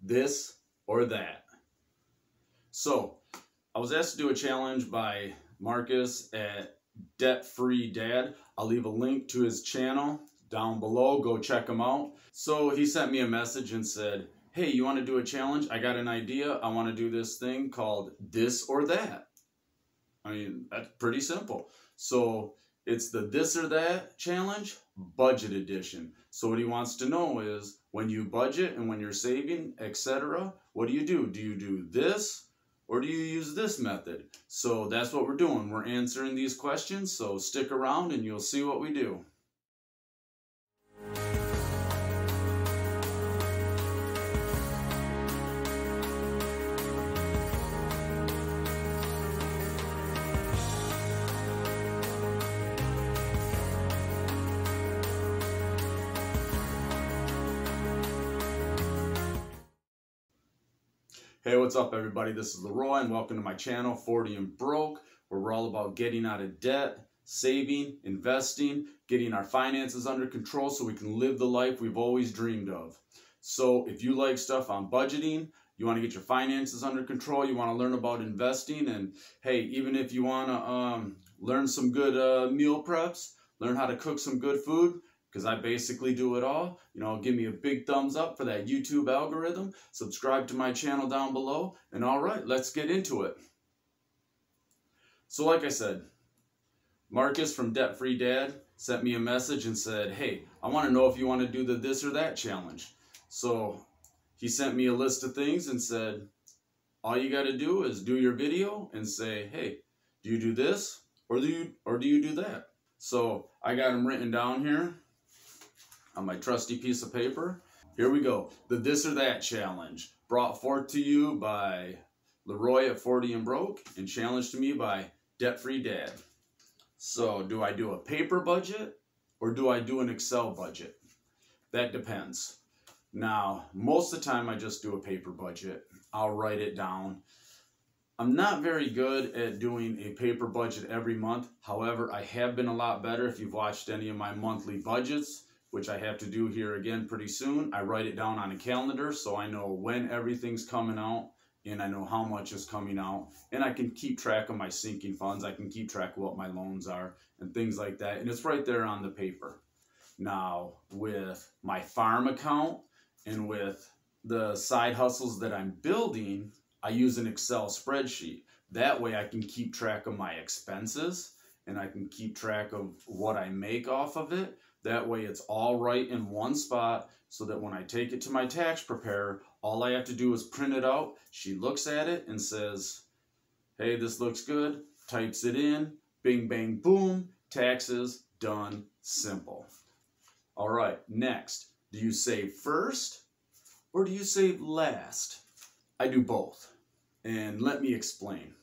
this or that. So I was asked to do a challenge by Marcus at Debt Free Dad. I'll leave a link to his channel down below. Go check him out. So he sent me a message and said, hey, you want to do a challenge? I got an idea. I want to do this thing called this or that. I mean, that's pretty simple. So it's the this or that challenge, budget edition. So what he wants to know is when you budget and when you're saving, etc., what do you do? Do you do this or do you use this method? So that's what we're doing. We're answering these questions. So stick around and you'll see what we do. Hey, what's up everybody? This is Leroy and welcome to my channel, 40 and Broke, where we're all about getting out of debt, saving, investing, getting our finances under control so we can live the life we've always dreamed of. So if you like stuff on budgeting, you want to get your finances under control, you want to learn about investing, and hey, even if you want to learn some good meal preps, learn how to cook some good food, because I basically do it all. You know, give me a big thumbs up for that YouTube algorithm. Subscribe to my channel down below. And all right, let's get into it. So like I said, Marcus from Debt Free Dad sent me a message and said, hey, I want to know if you want to do the this or that challenge. So he sent me a list of things and said, all you got to do is do your video and say, hey, do you do this or do you do that? So I got them written down here on my trusty piece of paper. Here we go. The this or that challenge, brought forth to you by Leroy at 40 and Broke and challenged to me by Debt Free Dad. So do I do a paper budget or do I do an Excel budget? That depends. Now, most of the time I just do a paper budget. I'll write it down. I'm not very good at doing a paper budget every month. However, I have been a lot better. If you've watched any of my monthly budgets, which I have to do here again pretty soon, I write it down on a calendar so I know when everything's coming out and I know how much is coming out, and I can keep track of my sinking funds. I can keep track of what my loans are and things like that, and it's right there on the paper. Now, with my farm account and with the side hustles that I'm building, I use an Excel spreadsheet. That way I can keep track of my expenses and I can keep track of what I make off of it. That way it's all right in one spot so that when I take it to my tax preparer, all I have to do is print it out. She looks at it and says, hey, this looks good, types it in, bing, bang, boom, taxes, done, simple. All right, next, do you save first or do you save last? I do both, and let me explain.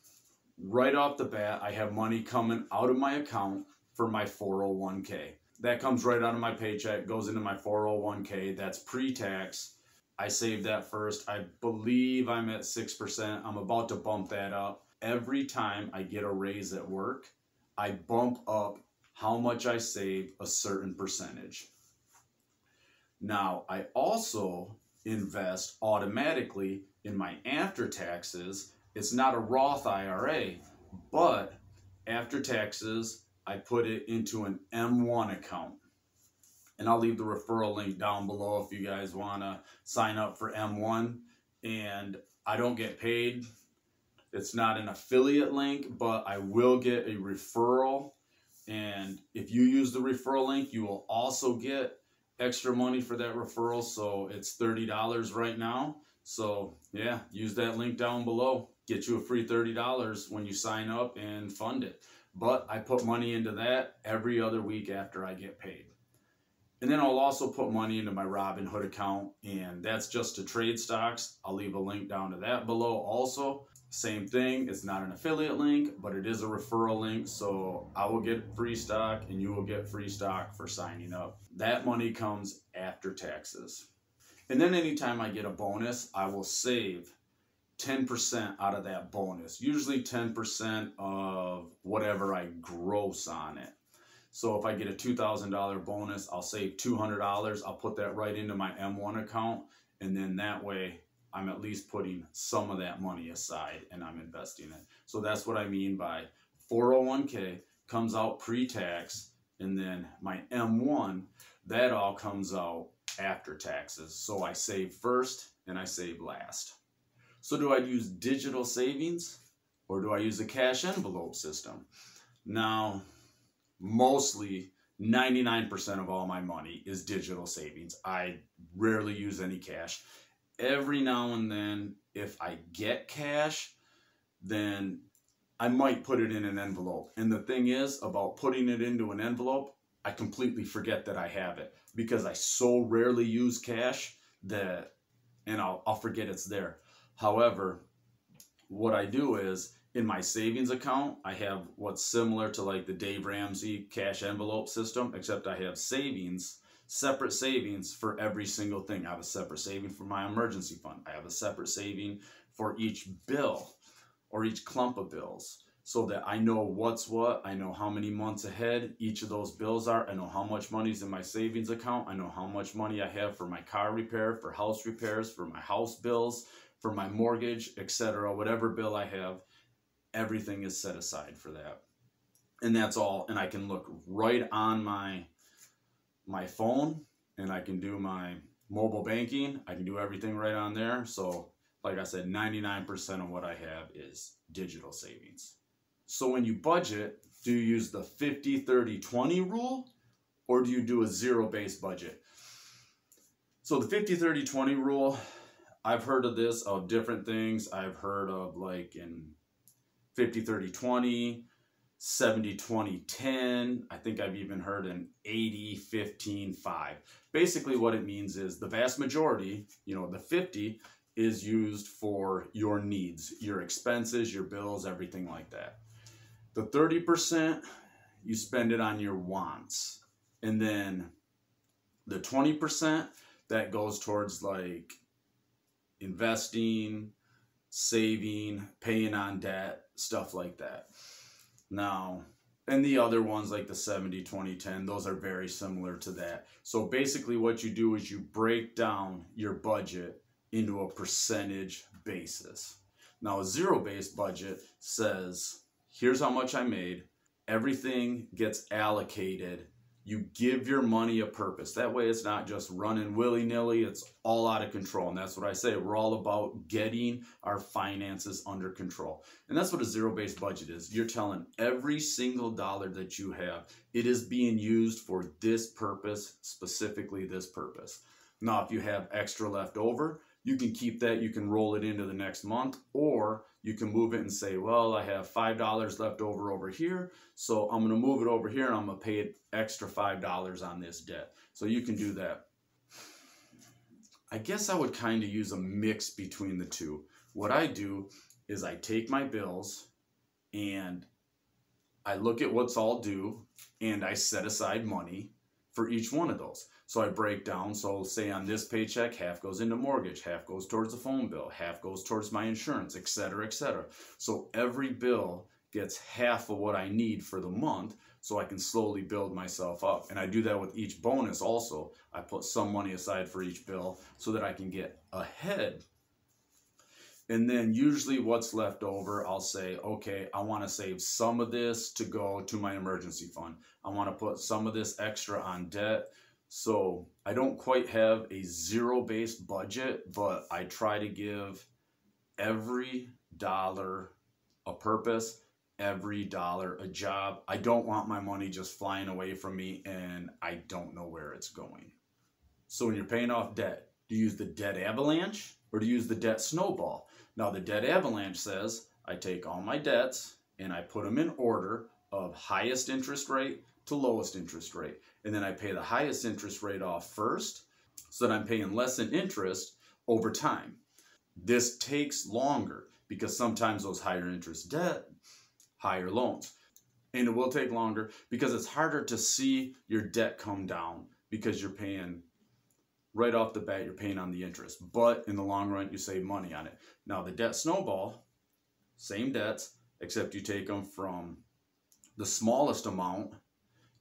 Right off the bat, I have money coming out of my account for my 401k. That comes right out of my paycheck, goes into my 401k. That's pre-tax. I save that first. I believe I'm at 6%. I'm about to bump that up. Every time I get a raise at work, I bump up how much I save a certain percentage. Now, I also invest automatically in my after taxes. It's not a Roth IRA, but after taxes, I put it into an M1 account. And I'll leave the referral link down below if you guys want to sign up for M1. And I don't get paid. It's not an affiliate link, but I will get a referral. And if you use the referral link, you will also get extra money for that referral. So it's $30 right now. So yeah, use that link down below. Get you a free $30 when you sign up and fund it. But I put money into that every other week after I get paid. And then I'll also put money into my Robinhood account, and that's just to trade stocks. I'll leave a link down to that below also. Same thing, it's not an affiliate link, but it is a referral link, so I will get free stock and you will get free stock for signing up. That money comes after taxes. And then anytime I get a bonus, I will save 10% out of that bonus, usually 10% of whatever I gross on it. So if I get a $2,000 bonus, I'll save $200. I'll put that right into my M1 account, and then that way I'm at least putting some of that money aside and I'm investing it. So that's what I mean by 401k comes out pre-tax, and then my M1, that all comes out after taxes. So I save first and I save last. So do I use digital savings or do I use a cash envelope system? Now, mostly 99% of all my money is digital savings. I rarely use any cash. Every now and then, if I get cash, then I might put it in an envelope. And the thing is about putting it into an envelope, I completely forget that I have it because I so rarely use cash that, and I'll forget it's there. However, what I do is in my savings account, I have what's similar to like the Dave Ramsey cash envelope system, except I have savings, separate savings for every single thing. I have a separate saving for my emergency fund. I have a separate saving for each bill or each clump of bills, so that I know what's what. I know how many months ahead each of those bills are. I know how much money's in my savings account. I know how much money I have for my car repair, for house repairs, for my house bills, for my mortgage, etc. Whatever bill I have, everything is set aside for that. And that's all. And I can look right on my phone, and I can do my mobile banking. I can do everything right on there. So like I said, 99% of what I have is digital savings. So when you budget, do you use the 50-30-20 rule or do you do a zero-based budget? So the 50-30-20 rule, I've heard of this, of different things. I've heard of like in 50-30-20, 70-20-10. I think I've even heard an 80-15-5. Basically what it means is the vast majority, the 50 is used for your needs, your expenses, your bills, everything like that. The 30%, you spend it on your wants. And then the 20%, that goes towards like investing, saving, paying on debt, stuff like that. Now, and the other ones like the 70-20-10, those are very similar to that. So basically what you do is you break down your budget into a percentage basis. Now, a zero-based budget says, here's how much I made. Everything gets allocated. You give your money a purpose. That way it's not just running willy-nilly. It's all out of control. And that's what I say. We're all about getting our finances under control. And that's what a zero-based budget is. You're telling every single dollar that you have, it is being used for this purpose, specifically this purpose. Now, if you have extra left over, you can keep that, you can roll it into the next month, or you can move it and say, well, I have $5 left over here, so I'm going to move it over here and I'm going to pay it extra $5 on this debt. So you can do that. I guess I would kind of use a mix between the two. What I do is I take my bills and I look at what's all due and I set aside money for each one of those. So I break down, so say on this paycheck, half goes into mortgage, half goes towards the phone bill, half goes towards my insurance, etc., etc. So every bill gets half of what I need for the month, so I can slowly build myself up. And I do that with each bonus also. I put some money aside for each bill so that I can get ahead. And then usually what's left over, I'll say, okay, I want to save some of this to go to my emergency fund. I want to put some of this extra on debt. So I don't quite have a zero-based budget, but I try to give every dollar a purpose, every dollar a job. I don't want my money just flying away from me and I don't know where it's going. So when you're paying off debt, do you use the debt avalanche or do you use the debt snowball? Now the debt avalanche says I take all my debts and I put them in order of highest interest rate to lowest interest rate. And then I pay the highest interest rate off first so that I'm paying less in interest over time. This takes longer because sometimes those higher interest debt, higher loans. And it will take longer because it's harder to see your debt come down because you're paying right off the bat, you're paying on the interest. But in the long run, you save money on it. Now the debt snowball, same debts, except you take them from the smallest amount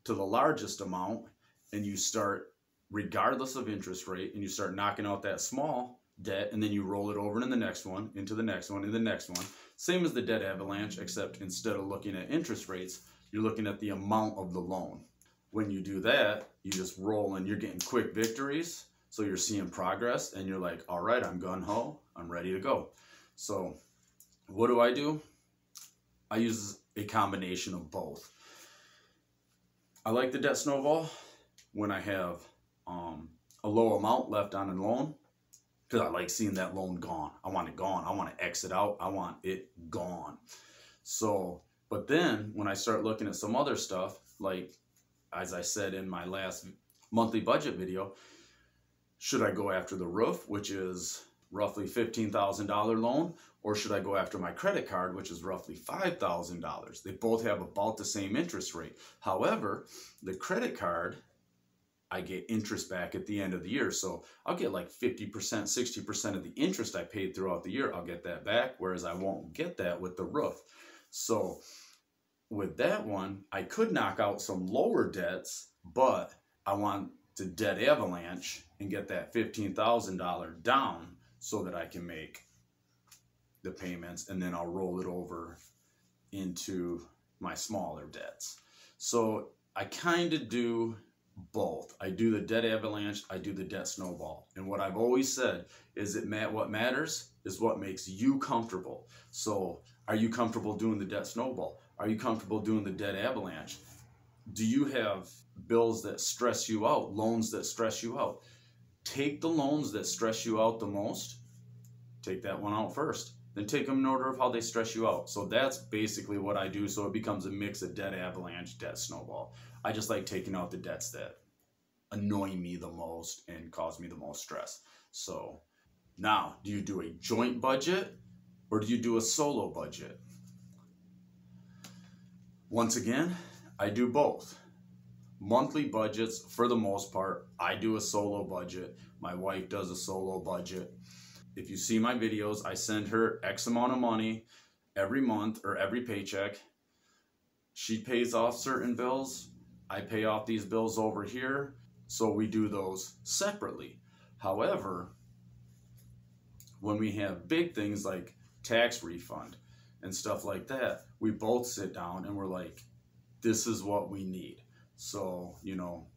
to the largest amount, and you start, regardless of interest rate, and you start knocking out that small, debt, and then you roll it over into the next one, into the next one, and the next one. Same as the debt avalanche, except instead of looking at interest rates, you're looking at the amount of the loan. When you do that, you just roll and you're getting quick victories. So you're seeing progress and you're like, all right, I'm gung-ho, I'm ready to go. So what do? I use a combination of both. I like the debt snowball when I have a low amount left on a loan, because I like seeing that loan gone. I want it gone. I want to exit out. I want it gone. So, but then when I start looking at some other stuff, like as I said in my last monthly budget video, should I go after the roof, which is roughly $15,000 loan, or should I go after my credit card, which is roughly $5,000? They both have about the same interest rate. However, the credit card, I get interest back at the end of the year. So I'll get like 50%, 60% of the interest I paid throughout the year. I'll get that back, whereas I won't get that with the roof. So with that one, I could knock out some lower debts, but I want to debt avalanche and get that $15,000 down so that I can make the payments, and then I'll roll it over into my smaller debts. So I kind of do both. I do the debt avalanche, I do the debt snowball. And what I've always said is that what matters is what makes you comfortable. So are you comfortable doing the debt snowball? Are you comfortable doing the debt avalanche? Do you have bills that stress you out, loans that stress you out? Take the loans that stress you out the most, take that one out first. Then take them in order of how they stress you out. So that's basically what I do. So it becomes a mix of debt avalanche, debt snowball. I just like taking out the debts that annoy me the most and cause me the most stress. So now, do you do a joint budget or do you do a solo budget? Once again, I do both. Monthly budgets, for the most part, I do a solo budget. My wife does a solo budget. If you see my videos, I send her X amount of money every month or every paycheck. She pays off certain bills. I pay off these bills over here. So we do those separately. However, when we have big things like tax refund and stuff like that, we both sit down and we're like, this is what we need. So, you know,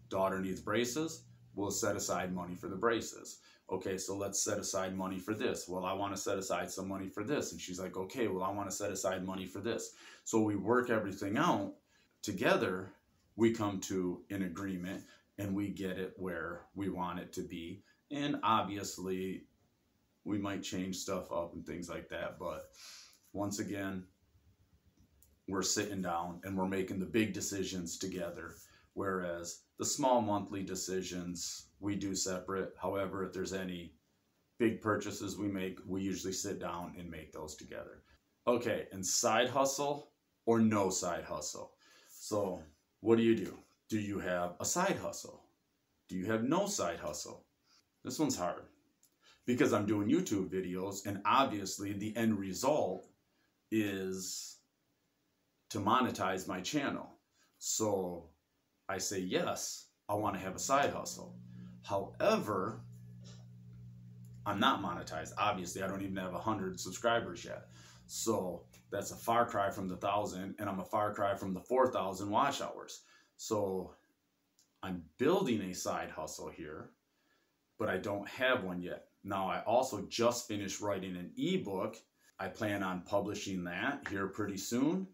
daughter needs braces, we'll set aside money for the braces. Okay, so let's set aside money for this. Well, I want to set aside some money for this. And she's like, okay, well, I want to set aside money for this. So we work everything out together. We come to an agreement and we get it where we want it to be. And obviously, we might change stuff up and things like that. But once again, we're sitting down and we're making the big decisions together. Whereas the small monthly decisions, we do separate. However, if there's any big purchases we make, we usually sit down and make those together. Okay, and side hustle or no side hustle? So what do? Do you have a side hustle? Do you have no side hustle? This one's hard because I'm doing YouTube videos and obviously the end result is to monetize my channel. So I say, yes, I want to have a side hustle. However, I'm not monetized. Obviously, I don't even have 100 subscribers yet. So that's a far cry from the 1,000, and I'm a far cry from the 4,000 watch hours. So I'm building a side hustle here, but I don't have one yet. Now, I also just finished writing an ebook. I plan on publishing that here pretty soon,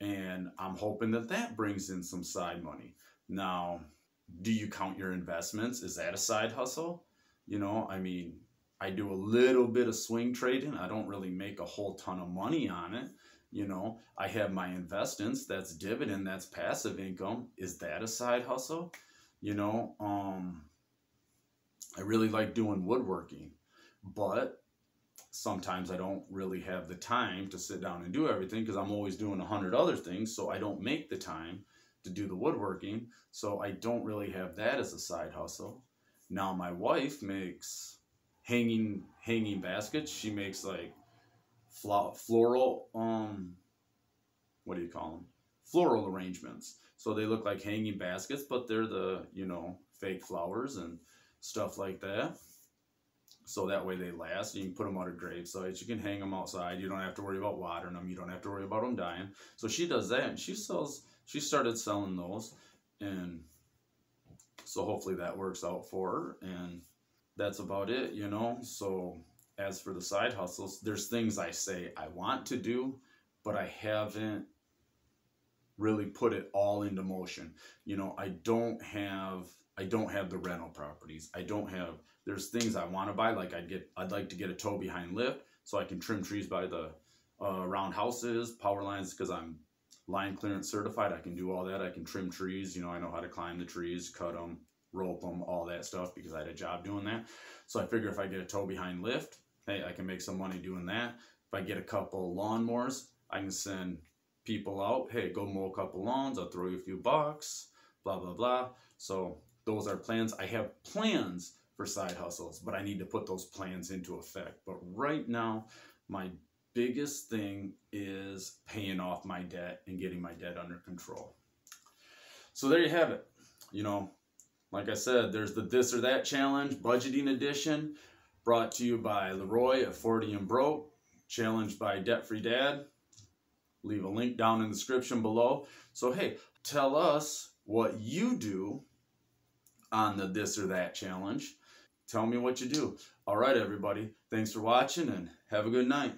and I'm hoping that that brings in some side money. Now, do you count your investments? Is that a side hustle? You know, I mean, I do a little bit of swing trading. I don't really make a whole ton of money on it. You know, I have my investments. That's dividend. That's passive income. Is that a side hustle? You know, I really like doing woodworking, but sometimes I don't really have the time to sit down and do everything because I'm always doing 100 other things. So I don't make the time to do the woodworking. So I don't really have that as a side hustle. Now my wife makes hanging baskets. She makes like floral, what do you call them? Floral arrangements. So they look like hanging baskets, but they're the, you know, fake flowers and stuff like that. So that way they last. You can put them out of grave sites. You can hang them outside. You don't have to worry about watering them. You don't have to worry about them dying. So she does that, and she started selling those. And so hopefully that works out for her. And that's about it, you know. So as for the side hustles, there's things I say I want to do, but I haven't really put it all into motion. You know, I don't have the rental properties. There's things I want to buy, like I'd like to get a tow behind lift so I can trim trees by the around houses, power lines, because I'm line clearance certified. I can do all that. I can trim trees, you know, I know how to climb the trees, cut them, rope them, all that stuff, because I had a job doing that. So I figure if I get a tow behind lift, hey, I can make some money doing that. If I get a couple lawnmowers, I can send people out, hey, go mow a couple lawns, I'll throw you a few bucks, blah, blah, blah. So those are plans. I have plans for side hustles, but I need to put those plans into effect. But right now, my biggest thing is paying off my debt and getting my debt under control. So there you have it. You know, like I said, there's the This or That Challenge Budgeting Edition, brought to you by Leroy at 40 and Broke, challenged by Debt Free Dad. Leave a link down in the description below. So hey, tell us what you do on the This or That Challenge. Tell me what you do. All right, everybody. Thanks for watching and have a good night.